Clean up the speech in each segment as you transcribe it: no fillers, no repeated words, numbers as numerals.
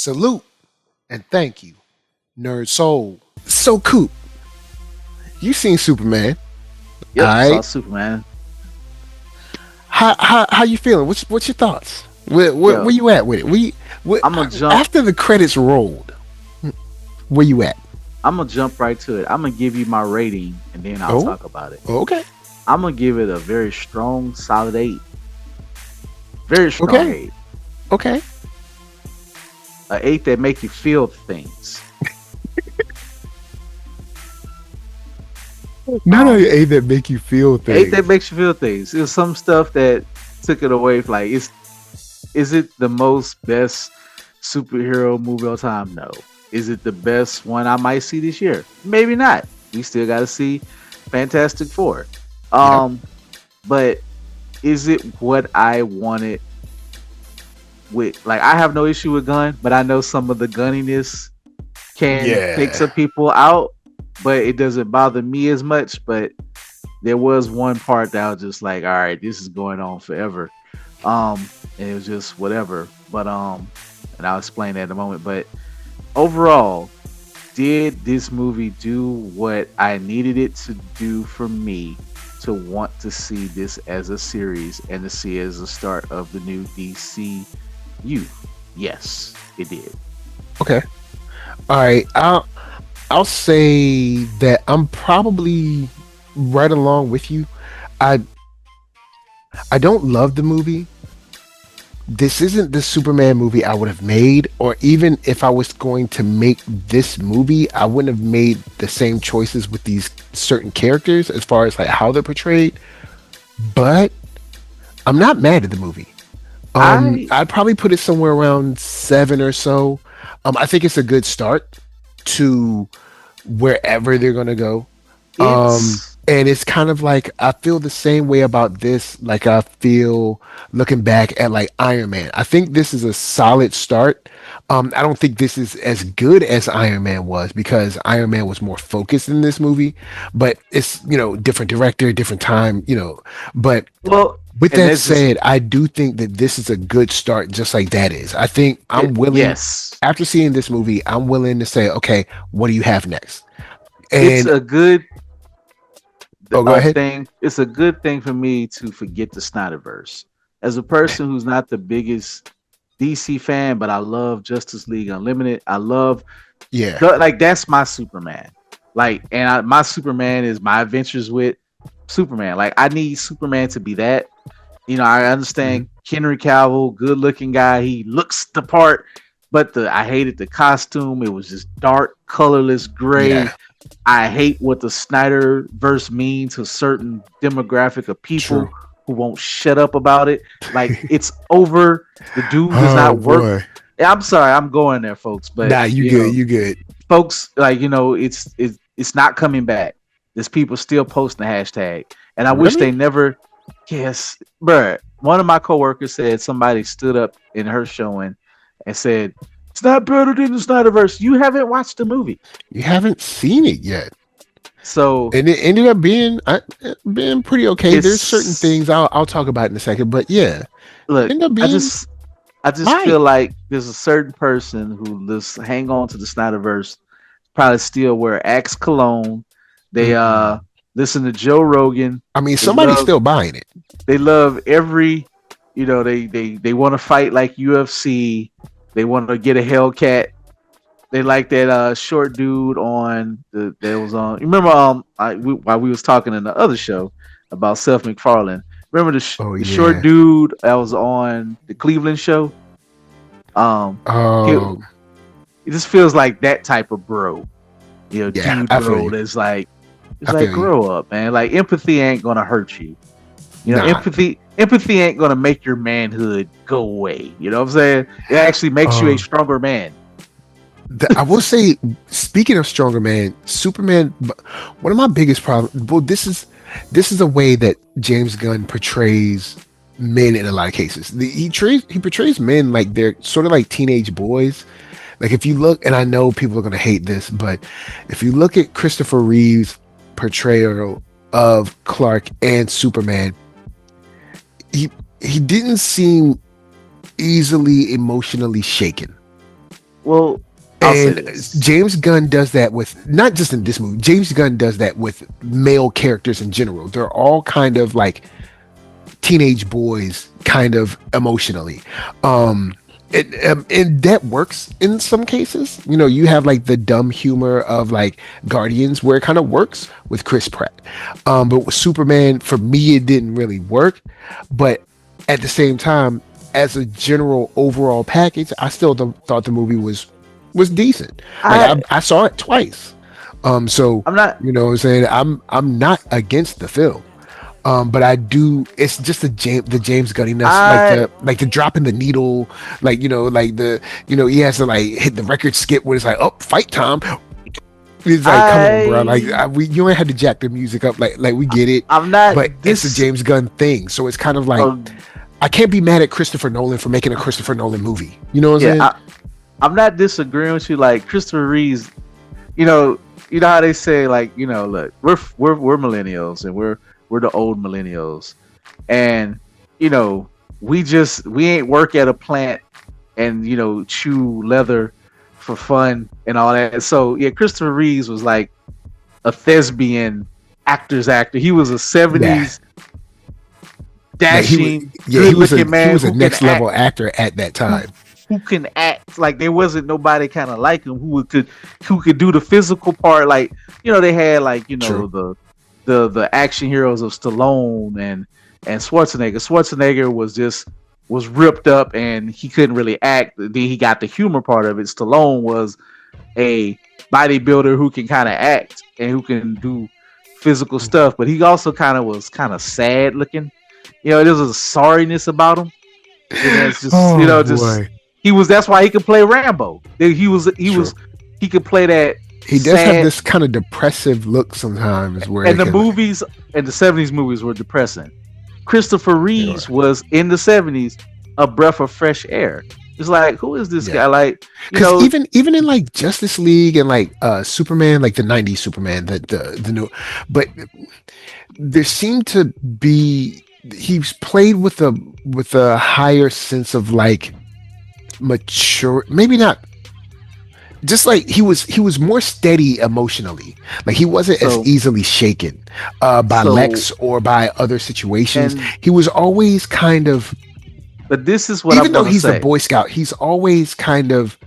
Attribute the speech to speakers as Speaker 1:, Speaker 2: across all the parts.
Speaker 1: Salute and thank you, NERDSoul. So, Coop, you seen Superman? All
Speaker 2: Yep, saw
Speaker 1: right.
Speaker 2: Superman.
Speaker 1: How you feeling? What's your thoughts? Where
Speaker 2: Yo,
Speaker 1: you at with it?
Speaker 2: I'm gonna jump.
Speaker 1: After the credits rolled, where you at?
Speaker 2: I'm gonna jump right to it. I'm gonna give you my rating, and then I'll
Speaker 1: Oh,
Speaker 2: talk about it.
Speaker 1: okay,
Speaker 2: I'm gonna give it a very strong, solid 8. Very strong
Speaker 1: okay,
Speaker 2: 8.
Speaker 1: okay.
Speaker 2: A 8 that make you feel things.
Speaker 1: Not only
Speaker 2: Um,
Speaker 1: a that make you feel
Speaker 2: 8 that
Speaker 1: things.
Speaker 2: makes you feel things. There's some stuff that took it away. Like, is it the most best superhero movie of all time? No. Is it the best one I might see this year? Maybe not. We still got to see Fantastic Four.
Speaker 1: Yep.
Speaker 2: Um, but is it what I wanted? With like, I have no issue with Gunn, but I know some of the gunniness can take
Speaker 1: Yeah.
Speaker 2: some people out, but it doesn't bother me as much. But there was one part that I was just like, all right, this is going on forever. And it was just whatever. But and I'll explain that in a moment. But overall, did this movie do what I needed it to do for me to want to see this as a series and to see it as a start of the new DCU? Yes, it did.
Speaker 1: Okay. All right. I'll say that I'm probably right along with you. I I don't love the movie. This isn't the Superman movie I would have made, or even if I was going to make this movie, I wouldn't have made the same choices with these certain characters as far as like how they're portrayed. But I'm not mad at the movie.
Speaker 2: I
Speaker 1: I'd probably put it somewhere around 7 or so. I think it's a good start to wherever they're gonna go.
Speaker 2: it's
Speaker 1: And it's kind of like I feel the same way about this, like I feel looking back at like Iron Man. I think this is a solid start. I don't think this is as good as Iron Man was because Iron Man was more focused in this movie, but it's, different director, different time, but
Speaker 2: well,
Speaker 1: with
Speaker 2: and
Speaker 1: that
Speaker 2: that's just
Speaker 1: said, I do think that this is a good start, just like that is. I think I'm willing,
Speaker 2: yes.
Speaker 1: after seeing this movie, I'm willing to say, okay, what do you have next?
Speaker 2: It's
Speaker 1: And
Speaker 2: a good
Speaker 1: oh, go ahead.
Speaker 2: thing. It's a good thing for me to forget the Snyderverse. As a person who's not the biggest DC fan, but I love Justice League Unlimited. I love
Speaker 1: Yeah.
Speaker 2: like that's my Superman. Like, and my Superman is my adventures with Superman. Like, I need Superman to be that. I
Speaker 1: Mhm.
Speaker 2: understand Henry Cavill, good looking guy. He looks the part, but I hated the costume. It was just dark, colorless gray.
Speaker 1: Yeah.
Speaker 2: I hate what the Snyder verse means to a certain demographic of people
Speaker 1: True.
Speaker 2: who won't shut up about it. Like, it's over. The dude does
Speaker 1: Oh
Speaker 2: not work.
Speaker 1: boy.
Speaker 2: Yeah, I'm sorry, I'm going there, folks, but
Speaker 1: Nah, you good. You good.
Speaker 2: folks, like, it's not coming back. There's people still posting the hashtag, and I wish
Speaker 1: Really?
Speaker 2: they never. Yes, bruh. One of my coworkers said somebody stood up in her showing and said it's not better than the Snyderverse. You haven't watched the movie,
Speaker 1: You haven't seen it yet.
Speaker 2: so
Speaker 1: And it ended up being pretty okay. There's certain
Speaker 2: it's
Speaker 1: things I'll talk about in a second, but yeah, it
Speaker 2: look.
Speaker 1: ended up
Speaker 2: I
Speaker 1: being
Speaker 2: just I just
Speaker 1: right.
Speaker 2: feel like there's a certain person who just hang on to the Snyderverse, probably still wear Axe cologne. They
Speaker 1: Mm.
Speaker 2: listen to Joe Rogan.
Speaker 1: I mean,
Speaker 2: They
Speaker 1: somebody's
Speaker 2: love
Speaker 1: still buying it.
Speaker 2: they love every they want to fight like UFC. They want to get a Hellcat. They like that short dude on the that was on. You remember while we was talking in the other show about Seth MacFarlane. Remember
Speaker 1: Oh
Speaker 2: the short
Speaker 1: yeah.
Speaker 2: dude that was on the Cleveland show? Um, he it
Speaker 1: Oh
Speaker 2: just feels like that type of bro.
Speaker 1: yeah.
Speaker 2: Dude,
Speaker 1: I feel
Speaker 2: bro.
Speaker 1: you.
Speaker 2: That's like it's
Speaker 1: I
Speaker 2: like
Speaker 1: feel you.
Speaker 2: grow up, man. Like, empathy ain't gonna hurt you.
Speaker 1: Nah.
Speaker 2: Empathy ain't gonna make your manhood go away. You know what I'm saying? It actually makes you a
Speaker 1: Uh,
Speaker 2: stronger man.
Speaker 1: I will say, speaking of stronger man, Superman. One of my biggest problems. Well, this is a way that James Gunn portrays men in a lot of cases. He portrays men like they're sort of like teenage boys. Like if you look, and I know people are gonna hate this, but if you look at Christopher Reeve's portrayal of Clark and Superman, he didn't seem easily emotionally shaken.
Speaker 2: well, I'll say
Speaker 1: And
Speaker 2: this.
Speaker 1: James Gunn does that with not just in this movie. James Gunn does that with male characters in general. They're all kind of like teenage boys, kind of emotionally. And that works in some cases. You know, you have like the dumb humor of like Guardians, where it kind of works with Chris Pratt. But with Superman, for me, it didn't really work. But at the same time, as a general overall package, I still thought the movie was decent. Like
Speaker 2: I
Speaker 1: I saw it twice. So
Speaker 2: I'm not.
Speaker 1: you know what I'm saying, I'm not against the film. But I do. It's just the James Gunniness,
Speaker 2: I
Speaker 1: like the dropping the needle, like you know, like the he has to like hit the record skip when it's like, oh, fight time. It's like, come on, bro. Like
Speaker 2: I
Speaker 1: you ain't had to jack the music up, like we get it,
Speaker 2: I'm not
Speaker 1: but it's a
Speaker 2: this.
Speaker 1: James Gunn thing, so it's kind of like
Speaker 2: Uh,
Speaker 1: I can't be mad at Christopher Nolan for making a Christopher Nolan movie. You know what I'm
Speaker 2: yeah,
Speaker 1: saying?
Speaker 2: I'm not disagreeing with you. Like Christopher Reeves, you know, you know how they say like, look, we're millennials and we're the old millennials, and you know, we ain't work at a plant and chew leather for fun and all that. So yeah, Christopher Reeves was like a thespian actor's actor. He was a
Speaker 1: Yeah,
Speaker 2: '70s
Speaker 1: like
Speaker 2: dashing,
Speaker 1: he
Speaker 2: good
Speaker 1: was
Speaker 2: looking
Speaker 1: he
Speaker 2: man
Speaker 1: was a
Speaker 2: who can
Speaker 1: next
Speaker 2: act.
Speaker 1: level actor at that
Speaker 2: Who
Speaker 1: time.
Speaker 2: who can act like there wasn't nobody kind of like him who could do the physical part. Like they had like
Speaker 1: True.
Speaker 2: the action heroes of Stallone and Schwarzenegger. Schwarzenegger was ripped up and he couldn't really act. Then he got the humor part of it. Stallone was a bodybuilder who can kind of act and who can do physical stuff, but he also was kind of sad looking. There's a sorriness about him. And it's just
Speaker 1: Oh
Speaker 2: just
Speaker 1: boy,
Speaker 2: he was. That's why he could play Rambo.
Speaker 1: true.
Speaker 2: He could play that
Speaker 1: He does have
Speaker 2: sad.
Speaker 1: this kind of depressive look sometimes where
Speaker 2: And
Speaker 1: it
Speaker 2: the
Speaker 1: can,
Speaker 2: movies and the '70s movies were depressing. Christopher
Speaker 1: sure.
Speaker 2: Reeves was in the '70s a breath of fresh air. It's like, who is this
Speaker 1: Yeah.
Speaker 2: guy? Like,
Speaker 1: Because even in like Justice League and like Superman, like the '90s Superman, the new, but there seemed to be he's played with a higher sense of like mature, maybe not, just like he was more steady emotionally, like he wasn't as
Speaker 2: so
Speaker 1: easily shaken by
Speaker 2: so
Speaker 1: Lex or by other situations.
Speaker 2: and
Speaker 1: He was always kind of,
Speaker 2: but this is what I'm
Speaker 1: even though
Speaker 2: gonna
Speaker 1: he's a
Speaker 2: say.
Speaker 1: Boy Scout, he's always kind of,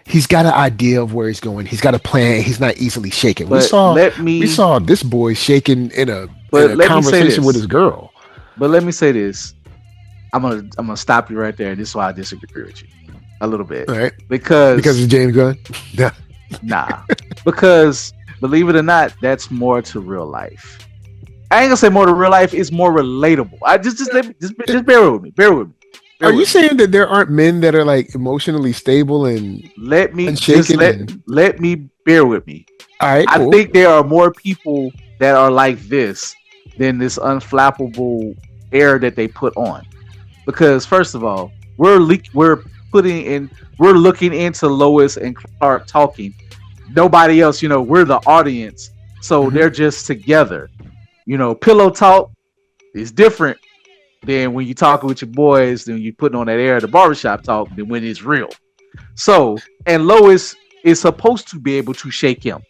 Speaker 1: he's got an idea of where he's going. He's got a plan. He's not easily shaken. We
Speaker 2: But
Speaker 1: saw
Speaker 2: let
Speaker 1: we
Speaker 2: me
Speaker 1: saw this boy shaken in
Speaker 2: but
Speaker 1: a
Speaker 2: let me say
Speaker 1: conversation with his
Speaker 2: this.
Speaker 1: girl.
Speaker 2: But let me say this. I'm gonna stop you right there. This is why I disagree with you a little bit
Speaker 1: All right, because
Speaker 2: because
Speaker 1: of James Gunn. Yeah,
Speaker 2: nah, because believe it or not, that's more to real life. I ain't gonna say more to real life. It's more relatable. I just let me just bear with me. Bear with me.
Speaker 1: are
Speaker 2: Bear
Speaker 1: you
Speaker 2: with me.
Speaker 1: saying that there aren't men that are like emotionally stable and
Speaker 2: Let me just
Speaker 1: unshaken?
Speaker 2: let
Speaker 1: And
Speaker 2: let me bear with me.
Speaker 1: all right,
Speaker 2: I
Speaker 1: cool.
Speaker 2: think there are more people that are like this than this unflappable air that they put on. Because first of all, we're putting in we're looking into Lois and Clark talking. Nobody else, we're the audience, so
Speaker 1: Hmm.
Speaker 2: they're just together. Pillow talk is different than when you talking with your boys, then you putting on that air of the barbershop talk, than when it's real. So, and Lois is supposed to be able to shake him.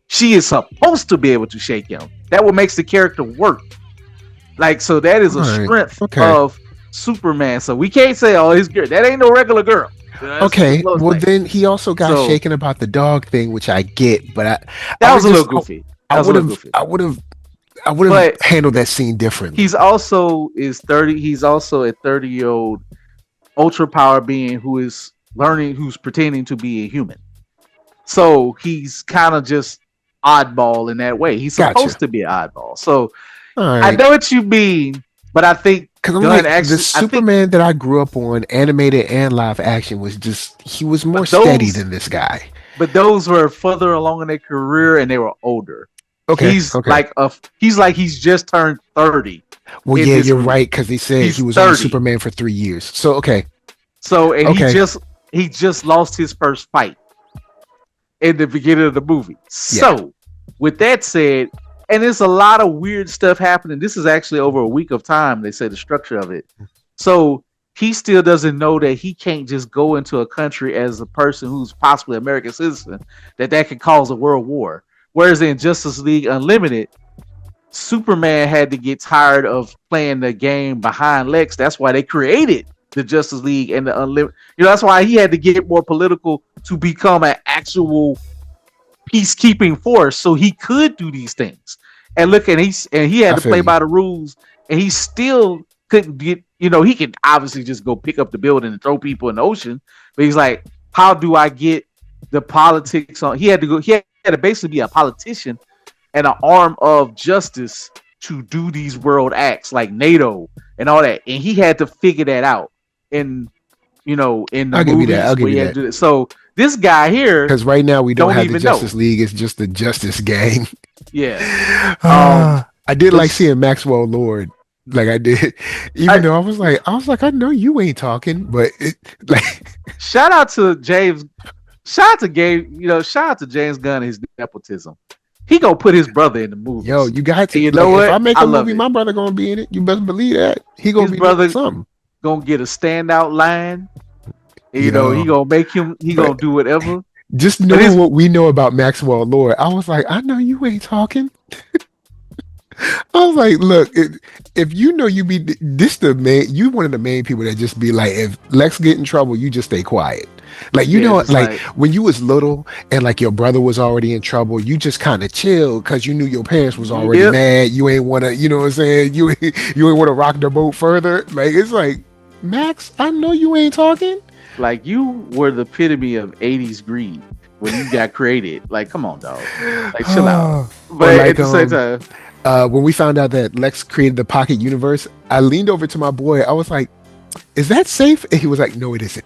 Speaker 2: She is supposed to be able to shake him. That what makes the character work. Like, so that is
Speaker 1: All
Speaker 2: a
Speaker 1: right,
Speaker 2: strength
Speaker 1: okay,
Speaker 2: of Superman. So we can't say, oh, he's good. That ain't no regular girl. That's what
Speaker 1: okay.
Speaker 2: Lois
Speaker 1: Well,
Speaker 2: say.
Speaker 1: then he also got
Speaker 2: So
Speaker 1: shaken about the dog thing, which I get, but I
Speaker 2: that
Speaker 1: would
Speaker 2: was a little
Speaker 1: just,
Speaker 2: goofy.
Speaker 1: I
Speaker 2: That was a
Speaker 1: would
Speaker 2: little
Speaker 1: have,
Speaker 2: goofy.
Speaker 1: I would have
Speaker 2: But
Speaker 1: handled that scene differently.
Speaker 2: he's also is 30. He's also a 30-year-old ultra power being who is learning, who's pretending to be a human. So he's kind of just oddball in that way. He's
Speaker 1: Gotcha.
Speaker 2: supposed to be an oddball. So
Speaker 1: All
Speaker 2: I
Speaker 1: right.
Speaker 2: know what you mean, but I think
Speaker 1: Because I'm
Speaker 2: Gunn
Speaker 1: like, the
Speaker 2: actually, I think,
Speaker 1: Superman that I grew up on, animated and live action, was just, he was more
Speaker 2: but
Speaker 1: steady
Speaker 2: those,
Speaker 1: than this guy.
Speaker 2: but those were further along in their career and they were older.
Speaker 1: Okay, okay.
Speaker 2: He's just turned 30
Speaker 1: Well,
Speaker 2: in
Speaker 1: yeah,
Speaker 2: this
Speaker 1: you're
Speaker 2: movie.
Speaker 1: right, because they said he
Speaker 2: He's
Speaker 1: was only
Speaker 2: 30.
Speaker 1: Superman for 3 years. So, okay,
Speaker 2: So, and
Speaker 1: okay,
Speaker 2: he just lost his first fight in the beginning of the movie.
Speaker 1: yeah.
Speaker 2: So, with that said, and there's a lot of weird stuff happening. This is actually over a week of time. They say the structure of it. So he still doesn't know that he can't just go into a country as a person who's possibly American citizen, that can cause a world war. Whereas in Justice League Unlimited, Superman had to get tired of playing the game behind Lex. That's why they created the Justice League and the Unlimited. That's why he had to get more political to become an actual peacekeeping force, so he could do these things. And look, and he had to play by the rules, and he still couldn't get. He could obviously just go pick up the building and throw people in the ocean, but he's like, how do I get the politics on? He had to basically be a politician and an arm of justice to do these world acts like NATO and all that, and he had to figure that out in the movies.
Speaker 1: I'll give you that.
Speaker 2: So this guy here,
Speaker 1: because right now we don't have the Justice League; it's just the Justice Gang.
Speaker 2: Yeah.
Speaker 1: I did like seeing Maxwell Lord, like I did, even though I was like, I know you ain't talking, but
Speaker 2: shout out to James. Shout out to Gabe. Shout out to James Gunn and his nepotism. He gonna put his brother in the movie.
Speaker 1: Yo, you got to.
Speaker 2: Know what?
Speaker 1: If I make a movie, my brother gonna be in it. You best believe that. He gonna be brother something.
Speaker 2: Gonna get a standout line. He gonna make him. He gonna do whatever.
Speaker 1: Just knowing what we know about Maxwell Lord, I was like, I know you ain't talking. I was like, look, if you know you be this the man, you one of the main people that just be like, if Lex get in trouble, you just stay quiet. Like like when you was little and like your brother was already in trouble, you just kind of chill because you knew your parents was already mad. You ain't want to, you know what I'm saying? You ain't want to rock the boat further. Like it's like, Max, I know you ain't talking.
Speaker 2: Like you were the epitome of '80s greed when you got created. Like, come on, dog. Like, chill out. But at the same time,
Speaker 1: when we found out that Lex created the Pocket Universe, I leaned over to my boy. I was like, "Is that safe?" And he was like, "No, it isn't."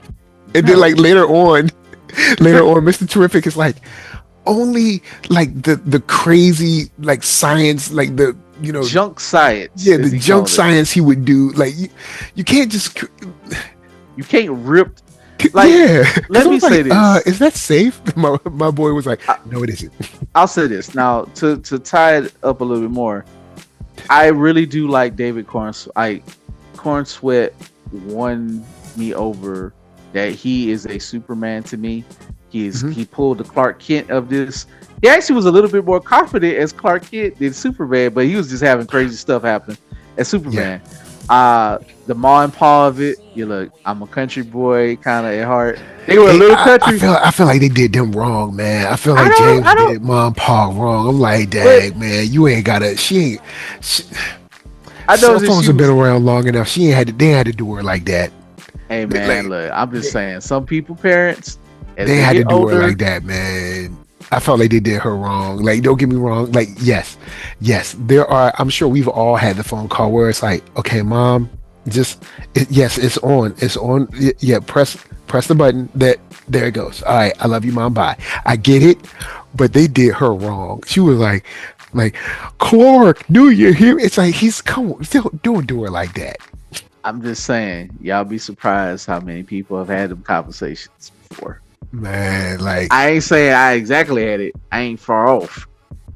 Speaker 1: And then like later on, Mr. Terrific is like, only like the crazy like science, like the
Speaker 2: junk science.
Speaker 1: Yeah, the junk science he would do. Like you can't just
Speaker 2: you can't rip. Like, let me say this.
Speaker 1: Is that safe? My boy was like, no, it isn't.
Speaker 2: I'll say this now to tie it up a little bit more. I really do like David Corn Sweat won me over. That he is a Superman to me. He pulled the Clark Kent of this. He actually was a little bit more confident as Clark Kent than Superman, but he was just having crazy stuff happen as Superman. The ma and pa of it, look, I'm a country boy kind of at heart. They were a little country.
Speaker 1: I feel like they did them wrong, man. I feel like James did ma and pa wrong. I'm like, dang, man, you ain't gotta. I know cell phones have been around long enough. They had to do her like that.
Speaker 2: Hey man, look, I'm just saying, some people parents
Speaker 1: they had to do her like that, man. I felt like they did her wrong. Like, don't get me wrong. Like, yes, there are. I'm sure we've all had the phone call where it's like, okay, mom, yes, it's on. Yeah, press the button. There it goes. All right, I love you, mom. Bye. I get it, but they did her wrong. She was like, Clark, do you hear me? It's like don't do her like that.
Speaker 2: I'm just saying, y'all be surprised how many people have had them conversations before.
Speaker 1: Man, like
Speaker 2: I ain't saying I exactly had it. I ain't far off.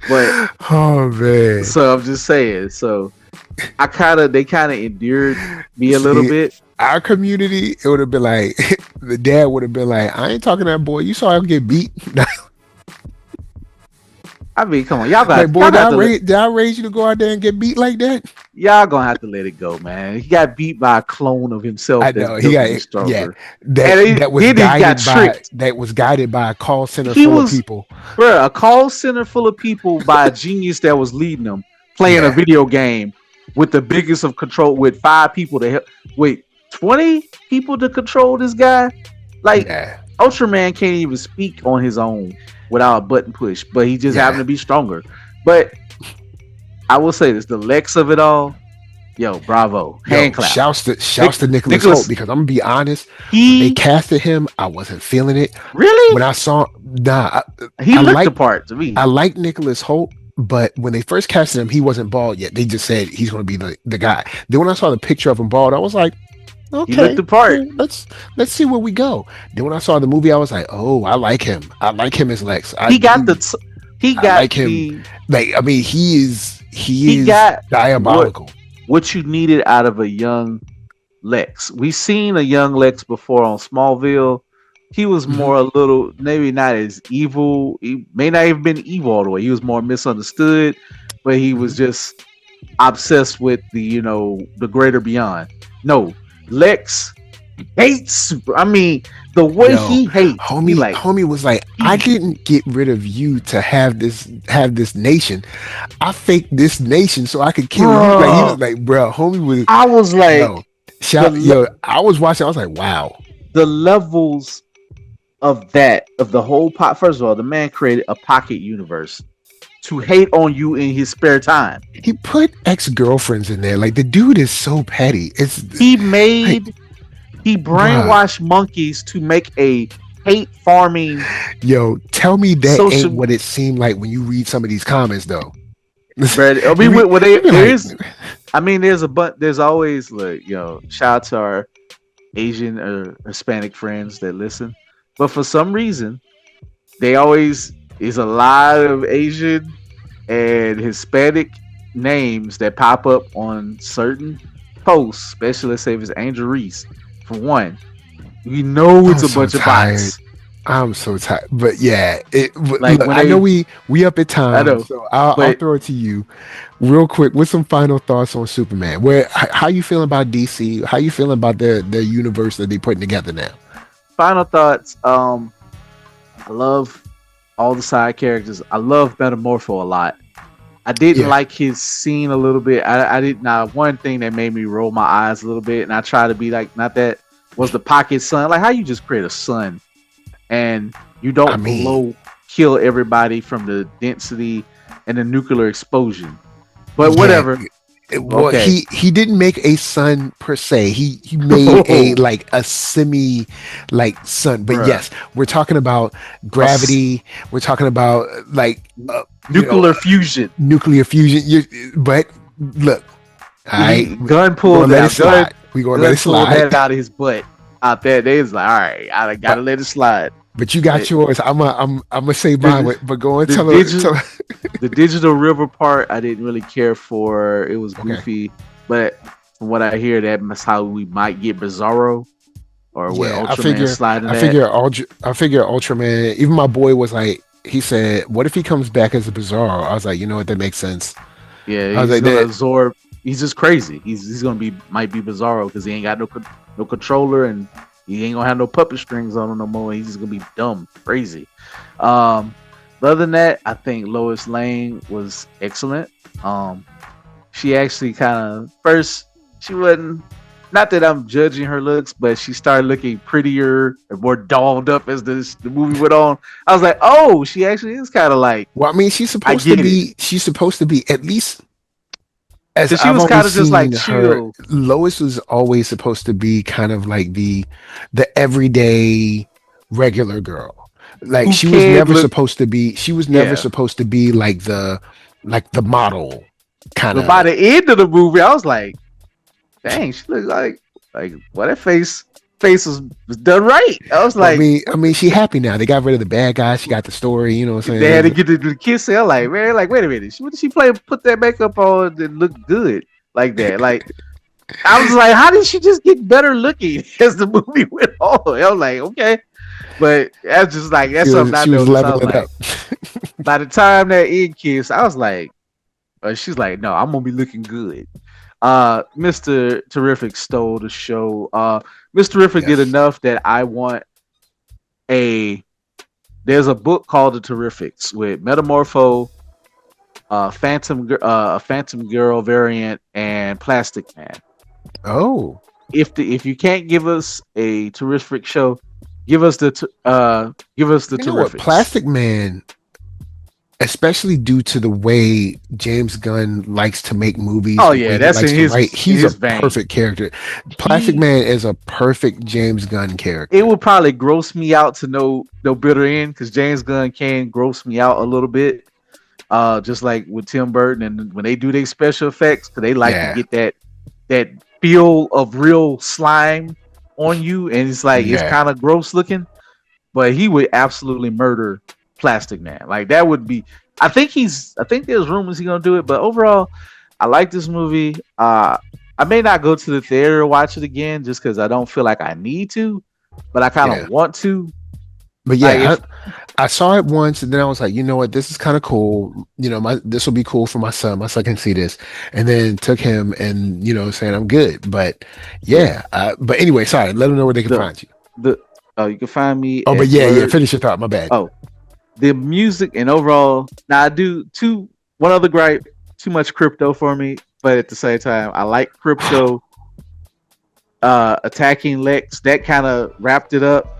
Speaker 2: But
Speaker 1: oh man.
Speaker 2: So I'm just saying. So they kind of endeared me a little bit.
Speaker 1: Our community, it would have been like the dad would have been like, I ain't talking to that boy. You saw him get beat.
Speaker 2: I mean, come on, y'all got.
Speaker 1: Like, boy, did I raise you to go out there and get beat like that?
Speaker 2: Y'all gonna have to let it go, man. He got beat by a clone of himself.
Speaker 1: I know he got stronger. That was guided by a call center full of people.
Speaker 2: Bro, a call center full of people by a genius that was leading them, playing a video game with the biggest of control, with 5 people to help. Wait, 20 people to control this guy? Like, Ultraman can't even speak on his own without a button push, but he just happened to be stronger. But I will say this, the Lex of it all, bravo. Hand clap.
Speaker 1: Shouts to Nicholas Hoult, because I'm gonna be honest, when they casted him, I wasn't feeling it.
Speaker 2: Really?
Speaker 1: When I saw
Speaker 2: he looked the part to me.
Speaker 1: I like Nicholas Hoult, but when they first casted him, he wasn't bald yet. They just said he's gonna be the guy. Then when I saw the picture of him bald, I was like, okay,
Speaker 2: he looked the part.
Speaker 1: Let's see where we go. Then when I saw the movie, I was like, oh, I like him. I like him as Lex.
Speaker 2: He
Speaker 1: is diabolical.
Speaker 2: What you needed out of a young Lex. We've seen a young Lex before on Smallville. He was
Speaker 1: Hmm.
Speaker 2: more a little, maybe not as evil. He may not have been evil all the way. He was more misunderstood, but he was
Speaker 1: Hmm.
Speaker 2: just obsessed with the greater beyond. No, Lex hates super. I mean, the way
Speaker 1: Yo,
Speaker 2: he hates, he like
Speaker 1: homie was like, I
Speaker 2: he,
Speaker 1: didn't get rid of you to have this nation. I faked this nation so I could kill you. Like he was
Speaker 2: bro.
Speaker 1: like, bro, homie was
Speaker 2: I was
Speaker 1: yo,
Speaker 2: like the
Speaker 1: shout yo. I was watching. I was like, wow.
Speaker 2: the levels of the whole pot. First of all, the man created a pocket universe to hate on you in his spare time.
Speaker 1: He put ex girlfriends in there. Like the dude is so petty. It's
Speaker 2: He
Speaker 1: like,
Speaker 2: made he
Speaker 1: bruh,
Speaker 2: brainwashed monkeys to make a hate farming
Speaker 1: yo, tell me that ain't
Speaker 2: social.
Speaker 1: what it seemed like when you read some of these comments though.
Speaker 2: But I
Speaker 1: you
Speaker 2: mean,
Speaker 1: be,
Speaker 2: well,
Speaker 1: you be
Speaker 2: there
Speaker 1: like,
Speaker 2: is. I mean, there's always like shout out to our Asian or Hispanic friends that listen, but for some reason they always is a lot of Asian and Hispanic names that pop up on certain posts, especially let's say if it's Angel Reese. For one, you know it's
Speaker 1: I'm
Speaker 2: a
Speaker 1: so
Speaker 2: bunch of
Speaker 1: tired.
Speaker 2: bots.
Speaker 1: I'm so tired. But yeah,
Speaker 2: Like
Speaker 1: look,
Speaker 2: when
Speaker 1: I know
Speaker 2: they,
Speaker 1: we up at
Speaker 2: I
Speaker 1: time,
Speaker 2: know,
Speaker 1: so I'll
Speaker 2: but
Speaker 1: throw it to you real quick with some final thoughts on Superman. How you feeling about DC? How you feeling about the universe that they putting together now?
Speaker 2: final thoughts. I love all the side characters. I love Metamorpho a lot. I didn't
Speaker 1: Yeah,
Speaker 2: like his scene a little bit. I did not. One thing that made me roll my eyes a little bit, and I try to be like, not that was the pocket sun. Like how you just create a sun and you
Speaker 1: I
Speaker 2: don't
Speaker 1: mean,
Speaker 2: kill everybody from the density and the nuclear explosion. But
Speaker 1: yeah.
Speaker 2: whatever.
Speaker 1: Well,
Speaker 2: Okay.
Speaker 1: he didn't make a sun per se. He made a
Speaker 2: Oh,
Speaker 1: like a semi like sun. But
Speaker 2: bruh.
Speaker 1: yes, we're talking about
Speaker 2: A s-
Speaker 1: gravity. We're talking about like
Speaker 2: nuclear fusion.
Speaker 1: nuclear fusion. But look, all right,
Speaker 2: He Gunn
Speaker 1: we're gonna
Speaker 2: pulled
Speaker 1: let it
Speaker 2: out. Gunn
Speaker 1: slide. We're gonna let
Speaker 2: Gunn
Speaker 1: it
Speaker 2: pulled
Speaker 1: slide.
Speaker 2: that out of his butt out there. They was like, all right, I gotta
Speaker 1: But
Speaker 2: let it slide.
Speaker 1: but you got
Speaker 2: But
Speaker 1: yours. I'm gonna say mine.
Speaker 2: the
Speaker 1: But go and
Speaker 2: the
Speaker 1: tell her.
Speaker 2: digital the digital river part I didn't really care for. It was
Speaker 1: Okay.
Speaker 2: goofy, but from what I hear, that's how we might get Bizarro or what
Speaker 1: Yeah,
Speaker 2: Ultraman sliding at.
Speaker 1: I figure Ultraman. Even my boy was like, he said, "What if he comes back as a Bizarro?" I was like, you know what, that makes sense.
Speaker 2: Yeah,
Speaker 1: I was
Speaker 2: he's
Speaker 1: like,
Speaker 2: gonna
Speaker 1: that.
Speaker 2: absorb. He's just crazy. He's gonna be might be Bizarro because he ain't got no controller and he ain't gonna have no puppet strings on him no more. He's just gonna be dumb, crazy. Um, but other than that, I think Lois Lane was excellent. Um, she actually kind of first she wasn't. Not that I'm judging her looks, but she started looking prettier and more dolled up as the movie went on. I was like, oh, she actually is kind of like
Speaker 1: Well, I mean,
Speaker 2: I get it
Speaker 1: she's supposed to be at least as
Speaker 2: because she
Speaker 1: I've
Speaker 2: was
Speaker 1: always
Speaker 2: kind of just like
Speaker 1: seen her.
Speaker 2: chill.
Speaker 1: Lois was always supposed to be kind of like the everyday regular girl. Like
Speaker 2: Who can look
Speaker 1: she was never
Speaker 2: yeah.
Speaker 1: supposed to be like the model kind
Speaker 2: But by
Speaker 1: of.
Speaker 2: the end of the movie, I was like, dang, she looked like well that face was done right. I was
Speaker 1: Well,
Speaker 2: like,
Speaker 1: I
Speaker 2: what
Speaker 1: mean, she happy now. They got rid of the bad guy. She got the story. You know what I'm
Speaker 2: they had to
Speaker 1: saying?
Speaker 2: get the kiss. I'm like, man, like wait a minute. What did she play? Put that makeup on and look good like that. Like I was like, how did she just get better looking as the movie went on? I was like, okay. But that's just like that's something I
Speaker 1: She was
Speaker 2: noticed. I was
Speaker 1: leveling up.
Speaker 2: like, by the time that end kiss, I was like, she's like, no, I'm gonna be looking good. Mr. Terrific stole the show. Mr. Terrific did
Speaker 1: Yes.
Speaker 2: enough that I want a. There's a book called The Terrifics with Metamorpho, a Phantom Girl variant, and Plastic Man.
Speaker 1: Oh,
Speaker 2: If you can't give us a terrific show, give us the
Speaker 1: you know what?
Speaker 2: Terrifics.
Speaker 1: Plastic Man, especially due to the way James Gunn likes to make movies,
Speaker 2: Oh
Speaker 1: the way
Speaker 2: yeah,
Speaker 1: he
Speaker 2: that's
Speaker 1: likes to write,
Speaker 2: in
Speaker 1: he's a
Speaker 2: his vein.
Speaker 1: perfect character. Plastic
Speaker 2: He
Speaker 1: Man is a perfect James Gunn
Speaker 2: it
Speaker 1: character.
Speaker 2: would probably gross me out to no bitter end because James Gunn can gross me out a little bit. Just like with Tim Burton and when they do their special effects, because they like to
Speaker 1: Yeah,
Speaker 2: get that feel of real slime on you, and it's like it's
Speaker 1: yeah.
Speaker 2: kind of gross looking. But he would absolutely murder Plastic Man. Like that would be. I think there's rumors he's gonna do it, but overall, I like this movie. I I may not go to the theater to watch it again just because I don't feel like I need to, but I kind of
Speaker 1: Yeah.
Speaker 2: want to.
Speaker 1: But
Speaker 2: Like
Speaker 1: yeah,
Speaker 2: if
Speaker 1: I saw it once and then I was like, you know what, this is kind of cool. You know, this will be cool for my son. My son can see this. And then took him and, saying I'm good. But
Speaker 2: yeah,
Speaker 1: yeah, but anyway, sorry, let them know where they can
Speaker 2: the
Speaker 1: find you.
Speaker 2: the you can find me
Speaker 1: Oh, but
Speaker 2: at
Speaker 1: yeah,
Speaker 2: Blerd.
Speaker 1: finish your thought. My bad.
Speaker 2: Oh, the music and overall. Now I do one other gripe. Too much crypto for me, but at the same time, I like crypto attacking Lex. That kind of wrapped it up.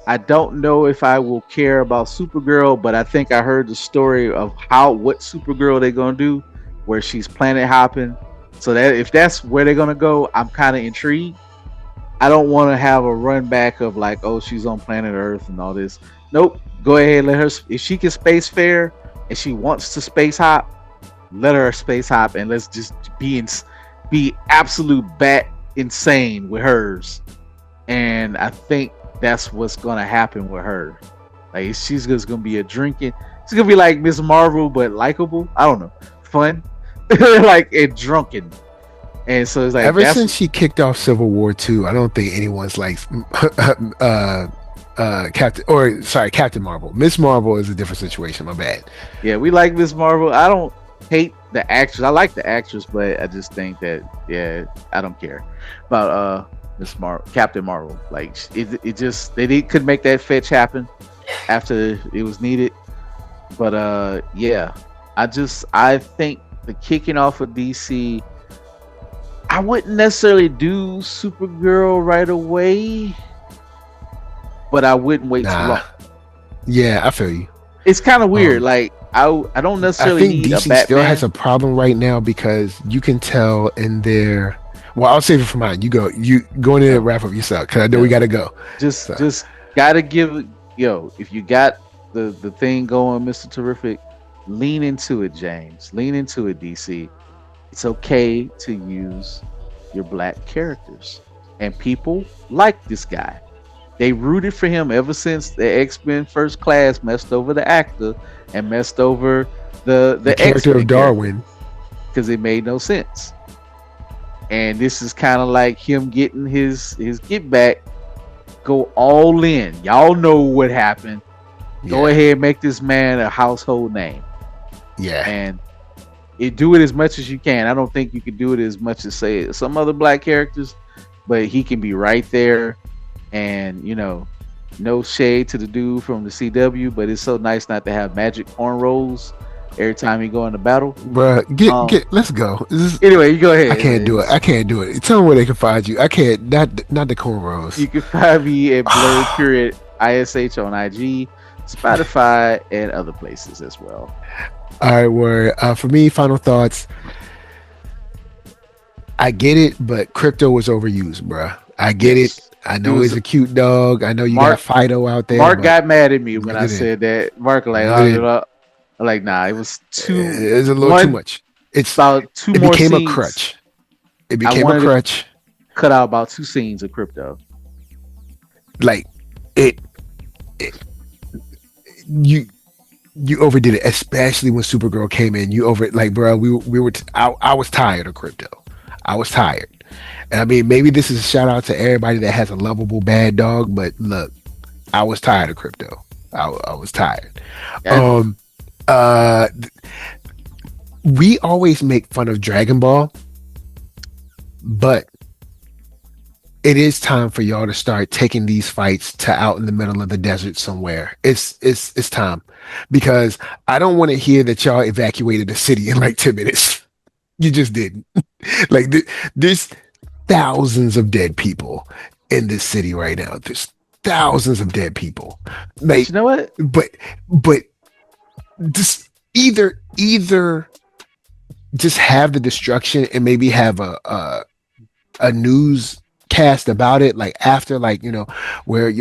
Speaker 2: I don't know if I will care about Supergirl, but I think I heard the story of what Supergirl they're gonna do, where she's planet hopping. So that if that's where they're gonna go, I'm kind of intrigued. I don't want to have a run back of like, oh, she's on planet Earth and all this. Nope. Go ahead, let her. If she can space fare and she wants to space hop, let her space hop, and let's just be absolute bat insane with hers. And I think that's what's gonna happen with her. Like she's just gonna be a drinking. She's gonna be like Miss Marvel, but likable. I don't know, fun, like and drunken. And so it's like
Speaker 1: Ever
Speaker 2: that's
Speaker 1: since she kicked off Civil War 2, I don't think anyone's like Captain Marvel. Miss Marvel is a different situation. My bad.
Speaker 2: yeah, we like Miss Marvel. I don't hate the actress. I like the actress, but I just think that I don't care about Captain Marvel. Like it just could make that fetch happen after it was needed. But I think the kicking off of DC, I wouldn't necessarily do Supergirl right away, but I wouldn't wait too long.
Speaker 1: Yeah, I feel you.
Speaker 2: It's kind of weird. Like I don't
Speaker 1: I
Speaker 2: necessarily
Speaker 1: think
Speaker 2: need a
Speaker 1: DC
Speaker 2: Batman.
Speaker 1: still has a problem right now because you can tell in their. Well, I'll save it for mine. You go in there and wrap up yourself because I know we got to go.
Speaker 2: Just gotta give if you got the thing going, Mr. Terrific, lean into it, James. Lean into it, DC. It's okay to use your black characters, and people like this guy. They rooted for him ever since the X-Men First Class messed over the actor and messed over the
Speaker 1: character
Speaker 2: X-Men
Speaker 1: of Darwin
Speaker 2: because it made no sense. And this is kind of like him getting his get back. Go all in. Y'all know what happened. Go ahead and make this man a household name.
Speaker 1: Yeah.
Speaker 2: And do it as much as you can. I don't think you could do it as much as say some other black characters, but he can be right there. And no shade to the dude from the CW, but it's so nice not to have magic cornrows every time you go into battle.
Speaker 1: Bruh, let's go.
Speaker 2: Anyway, you go ahead.
Speaker 1: I can't do it. Tell them where they can find you. I can't. Not the cornrows.
Speaker 2: You can find me at Blerd-ish on IG, Spotify, and other places as well.
Speaker 1: All right, word. For me, final thoughts. I get it, but crypto was overused, bruh. I get it. I know he's a cute dog. I know you got Fido out there.
Speaker 2: Mark got mad at me when I said that. Mark like, nah, it was too.
Speaker 1: It's a little too much. It's
Speaker 2: about two more.
Speaker 1: It became
Speaker 2: scenes.
Speaker 1: a crutch. It became a crutch.
Speaker 2: Cut out about 2 scenes of crypto.
Speaker 1: Like you overdid it, especially when Supergirl came in. You over like, bro. We were. I was tired of crypto. I was tired. And I mean, maybe this is a shout out to everybody that has a lovable bad dog, but look, I was tired of crypto. I was tired. Yeah. We always make fun of Dragon Ball, but it is time for y'all to start taking these fights to out in the middle of the desert somewhere. It's time, because I don't want to hear that y'all evacuated the city in like 10 minutes. You just didn't. Like there's thousands of dead people in this city right now. There's thousands of dead people. Like,
Speaker 2: you know what?
Speaker 1: But just either just have the destruction and maybe have a newscast about it, like after, like, where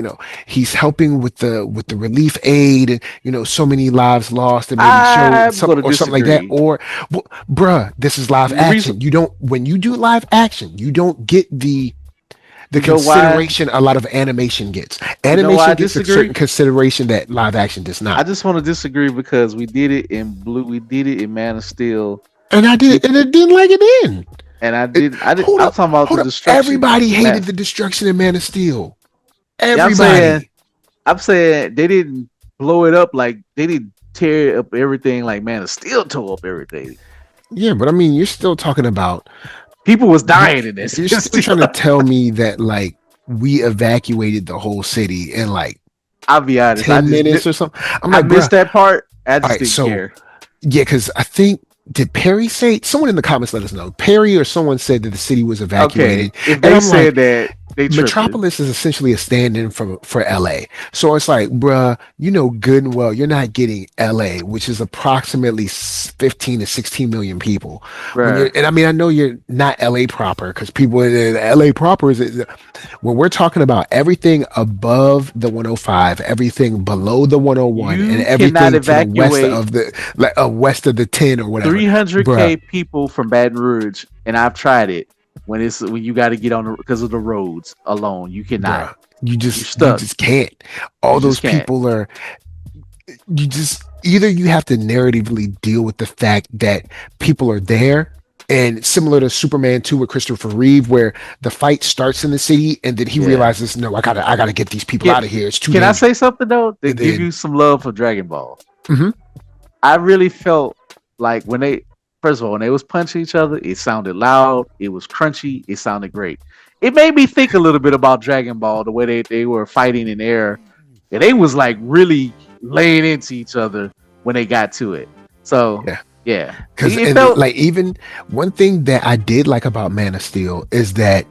Speaker 1: he's helping with the relief aid, and so many lives lost, and maybe show something like that. Or bruh, this is live action. When you do live action, you don't get the consideration a lot of animation gets. Animation gets a certain consideration that live action does not.
Speaker 2: I just want to disagree because we did it in Man of Steel,
Speaker 1: and I did, and I didn't like it then.
Speaker 2: And I
Speaker 1: It,
Speaker 2: didn't. I did.
Speaker 1: hold
Speaker 2: I'm
Speaker 1: up,
Speaker 2: talking about the
Speaker 1: hold up.
Speaker 2: destruction.
Speaker 1: Everybody hated
Speaker 2: Man,
Speaker 1: the destruction in Man of Steel.
Speaker 2: yeah,
Speaker 1: Everybody.
Speaker 2: I'm saying they didn't blow it up like they didn't tear up everything like Man of Steel tore up everything.
Speaker 1: Yeah, but I mean, you're still talking about
Speaker 2: People was
Speaker 1: you.
Speaker 2: dying in this.
Speaker 1: You're still trying to tell me that like we evacuated the whole city in like
Speaker 2: I'll be honest.
Speaker 1: 10 minutes or something. I'm
Speaker 2: I
Speaker 1: like, bruh.
Speaker 2: missed that part. I
Speaker 1: All
Speaker 2: just
Speaker 1: right,
Speaker 2: didn't
Speaker 1: so
Speaker 2: care.
Speaker 1: yeah, because I think did Perry say someone in the comments let us know. Perry or someone said that the city was
Speaker 2: Okay,
Speaker 1: evacuated,
Speaker 2: if
Speaker 1: and
Speaker 2: they
Speaker 1: I'm like,
Speaker 2: said that, they tripping.
Speaker 1: Metropolis is essentially a stand-in for LA. So it's like, bruh, you know good and well you're not getting LA, which is approximately 15 to 16 million people. When you're,
Speaker 2: Bruh,
Speaker 1: and I mean, I know you're not LA proper because people in LA proper when we're talking about everything above the 105, everything below the 101, and
Speaker 2: you cannot
Speaker 1: everything to the west
Speaker 2: evacuate
Speaker 1: of the like west of the 10 or whatever, bruh,
Speaker 2: 300K people from Baton Rouge, and I've tried it. When you got to get on because of the roads alone, you cannot.
Speaker 1: bruh.
Speaker 2: You're
Speaker 1: You
Speaker 2: stuck.
Speaker 1: just can't.
Speaker 2: You
Speaker 1: All
Speaker 2: just
Speaker 1: those
Speaker 2: can't.
Speaker 1: people are you just either you have to narratively deal with the fact that people are there and similar to Superman 2 with Christopher Reeve where the fight starts in the city and then he
Speaker 2: Yeah.
Speaker 1: realizes no I gotta get these people
Speaker 2: Can
Speaker 1: out of here, it's too
Speaker 2: Can I
Speaker 1: dangerous.
Speaker 2: say something though that
Speaker 1: And
Speaker 2: give
Speaker 1: then
Speaker 2: you some love for Dragon Ball?
Speaker 1: mhm,
Speaker 2: I really felt like when they first of all when they was punching each other, it sounded loud, it was crunchy, it sounded great. It made me think a little bit about Dragon Ball, the way they were fighting in air, and they was like really laying into each other when they got to it. So
Speaker 1: yeah,
Speaker 2: yeah,
Speaker 1: because
Speaker 2: it
Speaker 1: and
Speaker 2: felt
Speaker 1: like even one thing that I did like about Man of Steel is that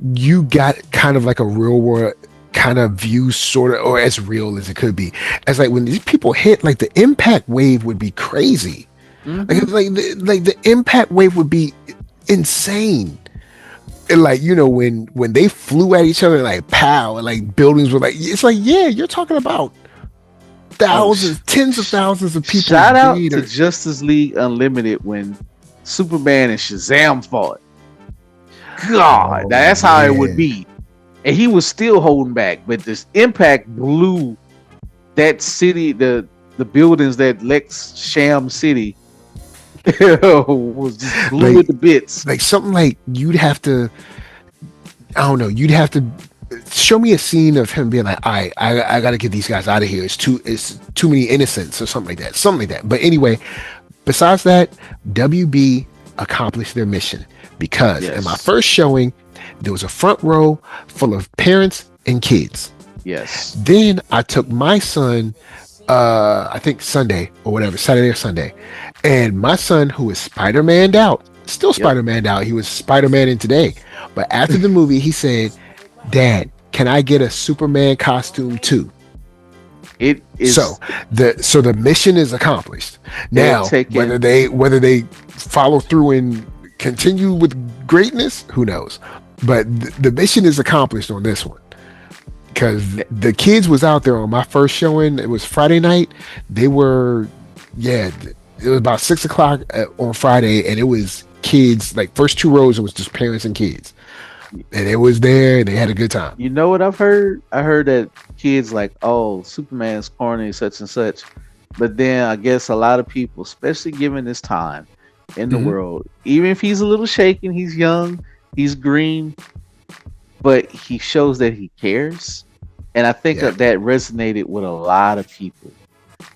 Speaker 1: you got kind of like a real world kind of view sort of or as real as it could be as like when these people hit like the impact wave would be crazy.
Speaker 2: mm-hmm.
Speaker 1: Like the impact wave would be insane. And like when they flew at each other like pow and like buildings were like it's like yeah you're talking about
Speaker 2: Oh,
Speaker 1: thousands tens of thousands of people
Speaker 2: shout out
Speaker 1: dead
Speaker 2: to
Speaker 1: or
Speaker 2: Justice League Unlimited when Superman and Shazam fought. God,
Speaker 1: oh
Speaker 2: now that's how it would
Speaker 1: yeah
Speaker 2: be. And he was still holding back, but this impact blew that city, the buildings that Lex Sham City was just blew
Speaker 1: like
Speaker 2: it to bits.
Speaker 1: something like you'd have to I don't know you'd have to show me a scene of him being like all right I gotta get these guys out of here it's too many innocents or something like that but anyway besides that WB accomplished their mission because in my
Speaker 2: Yes,
Speaker 1: first showing there was a front row full of parents and kids.
Speaker 2: yes,
Speaker 1: Then I took my son, I think Sunday or whatever, Saturday or Sunday, and my son who was Spider-Man out, still
Speaker 2: yep.
Speaker 1: Spider-Man out. He was Spider-Man in today, but after the movie, he said, "Dad, can I get a Superman costume too?"
Speaker 2: It
Speaker 1: So
Speaker 2: is.
Speaker 1: the mission is accomplished.
Speaker 2: They're
Speaker 1: Now
Speaker 2: taking.
Speaker 1: whether they follow through and continue with greatness, who knows? But the mission is accomplished on this one because the kids was out there on my first showing. It was Friday night. They were yeah. It was about 6 o'clock on Friday, and it was kids like first two rows. It was just parents and kids, and it was there. And they had a good time.
Speaker 2: You know what I've heard? I heard that kids like, oh, Superman's corny, such and such. But then I guess a lot of people, especially given this time in the
Speaker 1: Mhm.
Speaker 2: world, even if he's a little shaken, he's young, he's green, but he shows that he cares. And I think
Speaker 1: Yeah.
Speaker 2: that resonated with a lot of people.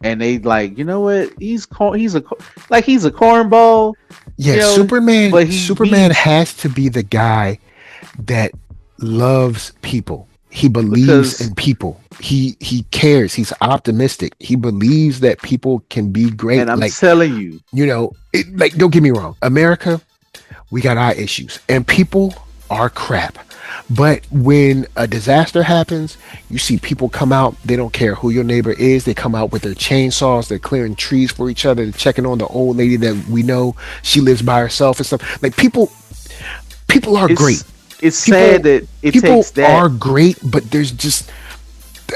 Speaker 2: And they like, you know what? He's a cornball,
Speaker 1: Yeah, Superman.
Speaker 2: but he
Speaker 1: Superman
Speaker 2: means
Speaker 1: has to be the guy that loves people. He believes
Speaker 2: because
Speaker 1: in people. He cares. He's optimistic. He believes that people can be
Speaker 2: and
Speaker 1: great.
Speaker 2: I'm
Speaker 1: Like
Speaker 2: telling you,
Speaker 1: like don't get me wrong. America, we got our issues, and people are crap. But when a disaster happens, you see people come out. They don't care who your neighbor is. They come out with their chainsaws. They're clearing trees for each other. They're checking on the old lady that we know she lives by herself and stuff. Like people are great.
Speaker 2: it's it's sad
Speaker 1: People
Speaker 2: that it
Speaker 1: people
Speaker 2: takes that.
Speaker 1: are great, but there's just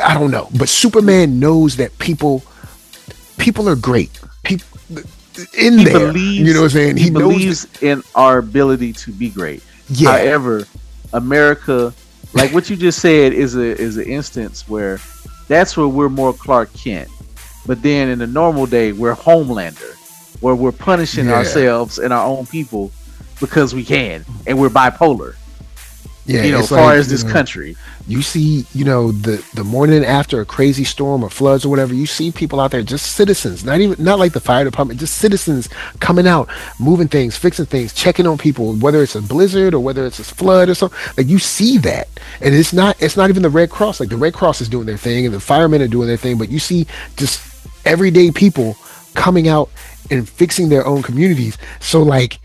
Speaker 1: I don't know. But Superman knows that people are great. People in
Speaker 2: He
Speaker 1: there, you know what I'm saying?
Speaker 2: he
Speaker 1: He knows that.
Speaker 2: believes in our ability to be great.
Speaker 1: Yeah,
Speaker 2: However, America, like what you just said, is an instance where that's where we're more Clark Kent. But then in a normal day, we're Homelander, where we're punishing
Speaker 1: yeah,
Speaker 2: ourselves and our own people because we can, and we're bipolar.
Speaker 1: Yeah,
Speaker 2: As
Speaker 1: it's
Speaker 2: far
Speaker 1: like,
Speaker 2: as this country,
Speaker 1: you see, the morning after a crazy storm or floods or whatever, you see people out there, just citizens, not like the fire department, just citizens coming out, moving things, fixing things, checking on people, whether it's a blizzard or whether it's a flood or something. Like, you see that, and it's not even the Red Cross. Like, the Red Cross is doing their thing and the firemen are doing their thing, but you see just everyday people coming out and fixing their own communities. So, like,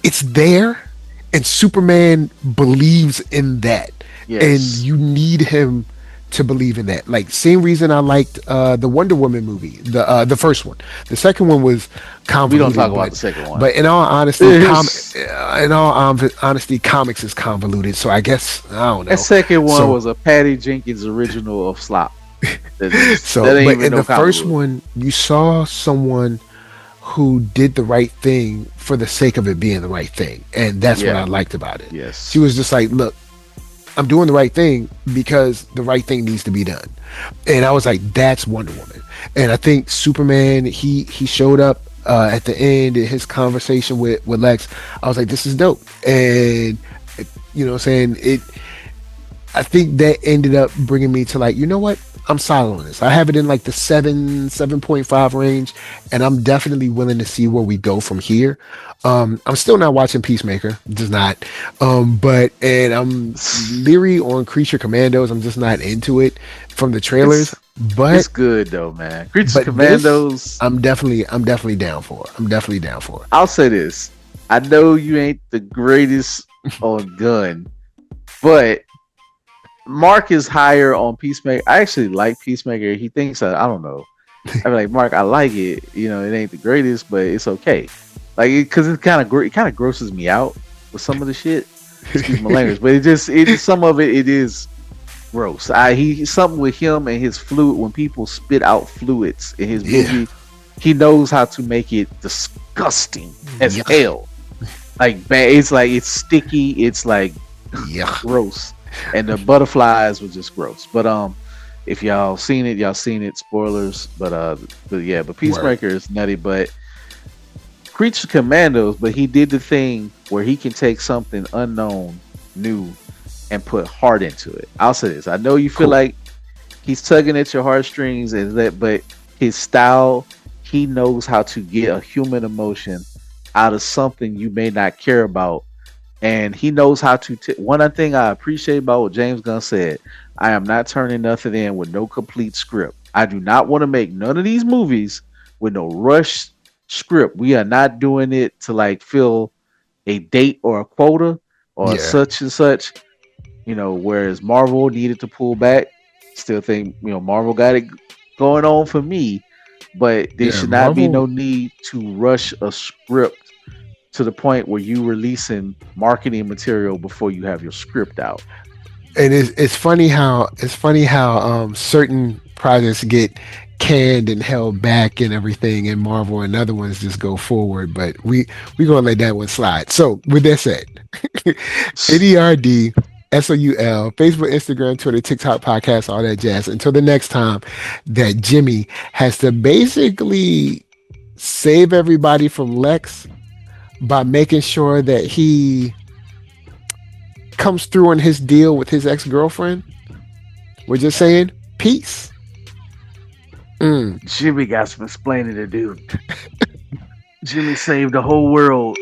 Speaker 1: it's there, and Superman believes in that, and
Speaker 2: yes,
Speaker 1: you need him to believe in that. Like, same reason I liked the Wonder Woman movie, the first one. The second one was
Speaker 2: we don't talk
Speaker 1: convoluted,
Speaker 2: about
Speaker 1: but
Speaker 2: the second one.
Speaker 1: but in all honesty,
Speaker 2: Yes.
Speaker 1: honesty, comics is convoluted. So I guess I don't
Speaker 2: That
Speaker 1: know.
Speaker 2: second one
Speaker 1: So
Speaker 2: was a Patty Jenkins original of slop. That ain't
Speaker 1: but
Speaker 2: even
Speaker 1: in
Speaker 2: no
Speaker 1: the
Speaker 2: comic
Speaker 1: first
Speaker 2: book.
Speaker 1: one, you saw someone who did the right thing for the sake of it being the right thing, and that's what I
Speaker 2: Yeah.
Speaker 1: liked about it. She
Speaker 2: Yes.
Speaker 1: was just like, "Look, I'm doing the right thing because the right thing needs to be done." And I was like, that's Wonder Woman. And I think Superman, he showed up at the end in his conversation with Lex. I was like, this is dope. And what I'm saying, it I think that ended up bringing me to, like, you know what? I'm solid on this. I have it in like the 7.5 range, and I'm definitely willing to see where we go from here. I'm still not watching Peacemaker, just not. But and I'm leery on Creature Commandos. I'm just not into it from the trailers.
Speaker 2: It's
Speaker 1: But
Speaker 2: it's good though, man. Creatures
Speaker 1: but this,
Speaker 2: Commandos.
Speaker 1: I'm definitely down for. I'm definitely down for.
Speaker 2: I'll say this. I know you ain't the greatest on Gun, but Mark is higher on Peacemaker. I actually like Peacemaker. He thinks I don't know. I'm like, Mark, I like it. It ain't the greatest, but it's okay. Like, because it kind of grosses me out with some of the shit. Excuse my language, but it some of it is gross. He something with him and his fluid. When people spit out fluids in his
Speaker 1: Yeah,
Speaker 2: movie, he knows how to make it disgusting as
Speaker 1: yeah,
Speaker 2: hell. Like, bad. It's like it's sticky. It's like
Speaker 1: yeah.
Speaker 2: gross, and the butterflies were just gross. But if y'all seen it. Spoilers, but yeah, but
Speaker 1: Word.
Speaker 2: Peacemaker is nutty. But Creature Commandos, but he did the thing where he can take something unknown, new, and put heart into it. I'll say this: I know you feel
Speaker 1: Cool.
Speaker 2: like he's tugging at your heartstrings, and that, but his style, he knows how to get a human emotion out of something you may not care about, and he knows how to. One thing I appreciate about what James Gunn said: I am not turning nothing in with no complete script. I do not want to make none of these movies with no rush script. We are not doing it to like fill a date or a quota or
Speaker 1: Yeah,
Speaker 2: such and such. Whereas Marvel needed to pull back. Still think Marvel got it going on for me, but there
Speaker 1: yeah.
Speaker 2: should not be
Speaker 1: Marvel.
Speaker 2: no need to rush a script to the point where you releasing marketing material before you have your script out.
Speaker 1: And it's funny how certain projects get canned and held back and everything in Marvel, and other ones just go forward. But we gonna let that one slide. So with that said, NERDSoul, Facebook, Instagram, Twitter, TikTok, podcast, all that jazz. Until the next time that Jimmy has to basically save everybody from Lex by making sure that he comes through on his deal with his ex-girlfriend. We're just saying peace. Mm.
Speaker 2: Jimmy got some explaining to do. Jimmy saved the whole world.